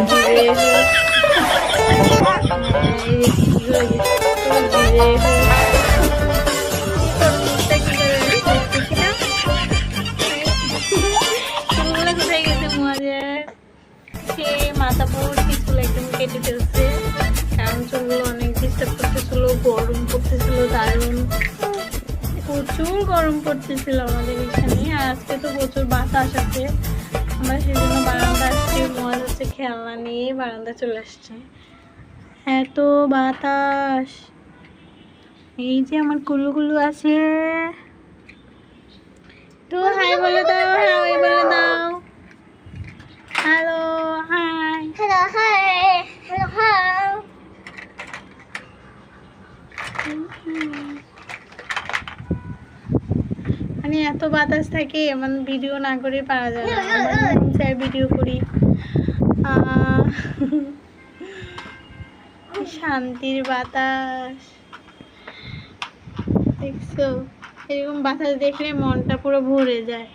জিরে হোক, জিরে হোক, তরমুজটা কি করে করতেছিলাম, চুলগুলো কোথায় গেছে মজা, সে মাথা ভর্তি চুল একদম কেটে ফেলছে, কারণ চুলগুলো অনেক ডিস্টার্ব করতেছিল, গরম করতেছিল, দারুণ প্রচুর গরম পড়তেছিল আমাদের এখানে। আর আজকে তো প্রচুর বাতাস আছে, আমরা সেজন্য বারান্দা আসছি, মজা হচ্ছে খেলনা নিয়ে বারান্দা চলে আসছে, এত বাতাস। এই যে আমার কুলুকুলু আছে, তো হাই বলে দাও, হাই বলে দাও, hello hi, hello hi, hello hi. মানে এত বাতাস থাকে, মানে ভিডিও না করে পারা যায় না, চাই ভিডিও করি। কি শান্তির বাতাস দেখছো, এরকম বাতাস দেখলে মনটা পুরো ভরে যায়।